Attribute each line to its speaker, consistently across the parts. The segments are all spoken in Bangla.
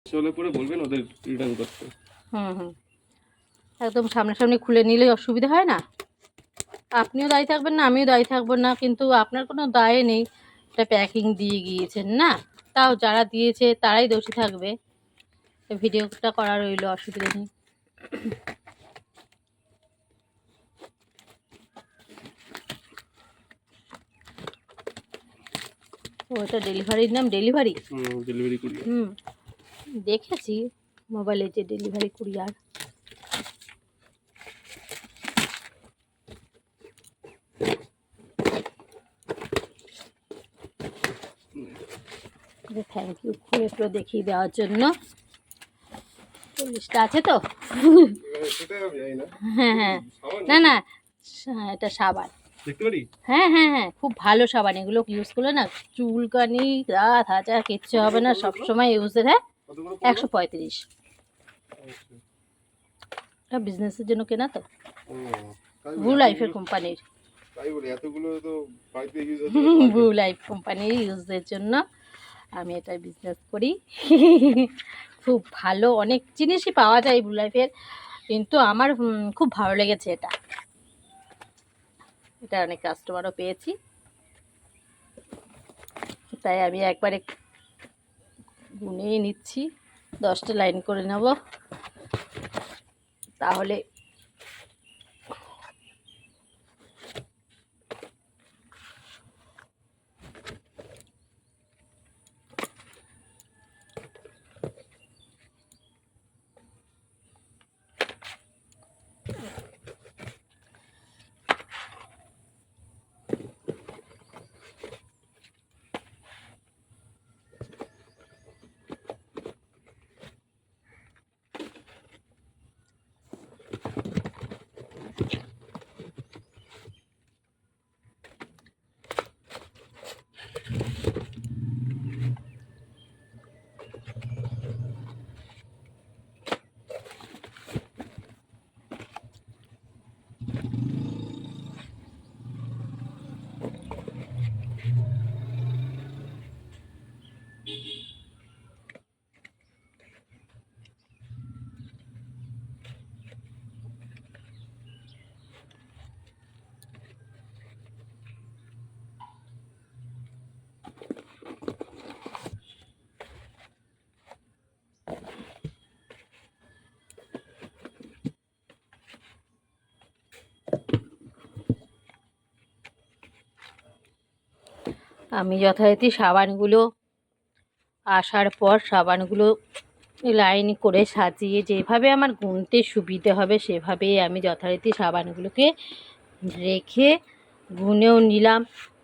Speaker 1: চলে পরে বলবেন ওদের রিটার্ন করতে।
Speaker 2: হুম, একদম সামনাসামনি খুলে নিলে অসুবিধা হয় না। আপনিও দায়ী থাকবেন না, আমিও দায়ী থাকবো না, কিন্তু আপনার কোনো দায় নেই, এটা প্যাকিং দিয়ে গিয়েছেন না, তাও যারা দিয়েছে তারাই দোষী থাকবে। ভিডিওটা করা রইল, অসুবিধা নেই। ওটা ডেলিভারির নাম ডেলিভারি।
Speaker 1: Delivery courier.
Speaker 2: দেখেছি মোবাইলে যে ডেলিভারি কুরিয়ার। থ্যাংক ইউ খুলে একটু দেখিয়ে দেওয়ার জন্য। 40টা আছে তো? হ্যাঁ, না এটা সাবান
Speaker 1: দেখতে পারি।
Speaker 2: হ্যাঁ, খুব ভালো সাবান। এগুলো ইউজ করলে না চুলকানি রাত হাজার কিচ্ছু হবে না, সবসময় ইউজের। হ্যাঁ, 135। এটা বিজনেসের জন্য কেনা তো, ব্লু লাইফের কোম্পানির। ব্লু লাইফ কোম্পানির ইউজের জন্য আমি এটা বিজনেস করি। খুব ভালো অনেক জিনিসই পাওয়া যায় ব্লু লাইফের, কিন্তু আমার খুব ভালো লেগেছে এটা। এটা অনেক কাস্টমারও পেয়েছি, তাই আমি একবারে গুনেই নিচ্ছি। 10টা লাইন করে নেব, তাহলে আমি যথারীতি সাবানগুলো আসার পর সাবানগুলো লাইন করে সাজিয়ে যেভাবে আমার গুনতে সুবিধে হবে সেভাবেই আমি যথারীতি সাবানগুলোকে রেখে গুনেও নিলাম,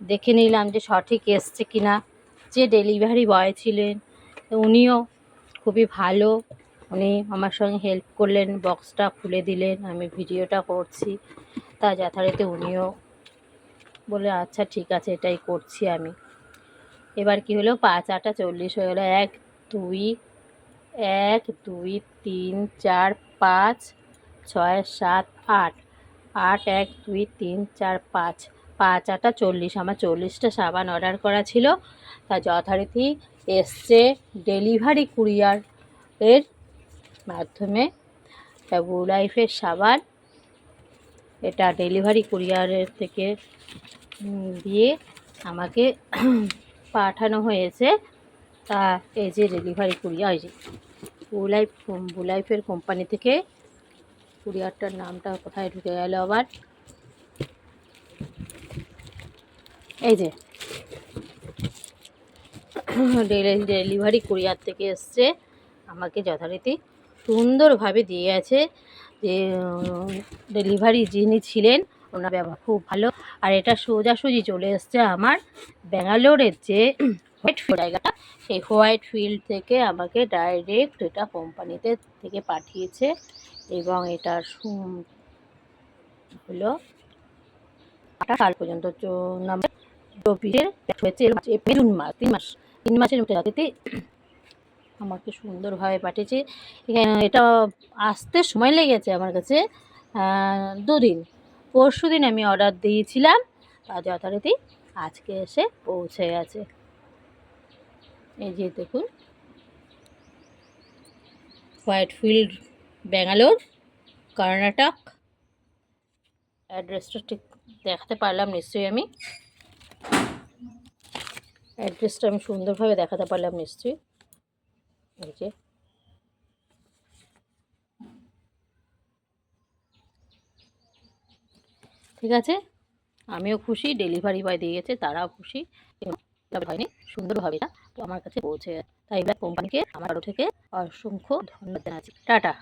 Speaker 2: দেখে নিলাম যে সঠিক এসছে কিনা। যে ডেলিভারি বয় ছিলেন উনিও খুবই ভালো, উনি আমার সঙ্গে হেল্প করলেন, বক্সটা খুলে দিলেন, আমি ভিডিওটা করছি, তা যথারীতি উনিও বলে আচ্ছা ঠিক আছে এটাই করছি আমি। এবার কি হলো, 5 8 40 হয়ে গেলো। 1 2 1 2 3 4 5 6 7 8 8 1 2 3 4 5 5 8 40। আমার 40টা সাবান অর্ডার করা ছিল, তা যথারীতি এসছে ডেলিভারি কুরিয়ার এর মাধ্যমে। ব্লু লাইফের সাবান এটা ডেলিভারি কুরিয়ারের থেকে দিয়ে আমাকে পাঠানো হয়েছে। তা এই যে ডেলিভারি কুরিয়ার, এই যে ব্লু লাইফের কোম্পানি থেকে কুরিয়ারটার নামটা কোথায় ঢুকে গেল আবার, এই যে ডেলিভারি কুরিয়ার থেকে এসছে, আমাকে যথারীতি সুন্দরভাবে দিয়ে আছে। যে ডেলিভারি যিনি ছিলেন ওনার ব্যবহার খুব ভালো। আর এটা সোজাসুজি চলে এসছে আমার ব্যাঙ্গালোরের যে হোয়াইট ফিল্ড জায়গাটা, সেই হোয়াইট ফিল্ড থেকে আমাকে ডাইরেক্ট এটা কোম্পানিতে থেকে পাঠিয়েছে। এবং এটার হলো 8 সাল পর্যন্ত নাম্বার 24-এর হয়েছে জুন মাস, 3 মাসের মধ্যে আমাকে সুন্দরভাবে পাঠিয়েছে। এটা আসতে সময় লেগেছে আমার কাছে 2 দিন। পরশু দিন আমি অর্ডার দিয়েছিলাম, আর যথারীতি আজকে এসে পৌঁছে গেছে। এই যে দেখুন, হোয়াইটফিল্ড, ব্যাঙ্গালোর, কর্ণাটক। অ্যাড্রেসটা ঠিক দেখাতে পারলাম নিশ্চয়ই আমি, অ্যাড্রেসটা আমি সুন্দরভাবে দেখাতে পারলাম নিশ্চয়ই। এই যে ঠিক আছে, আমিও খুশি, ডেলিভারি বয় দিয়ে গেছে, তারাও খুশি, হয়নি সুন্দরভাবে তো আমার কাছে পৌঁছে। তাই কোম্পানিকে আমার তরফ থেকে অসংখ্য ধন্যবাদ জানাচ্ছি। টাটা।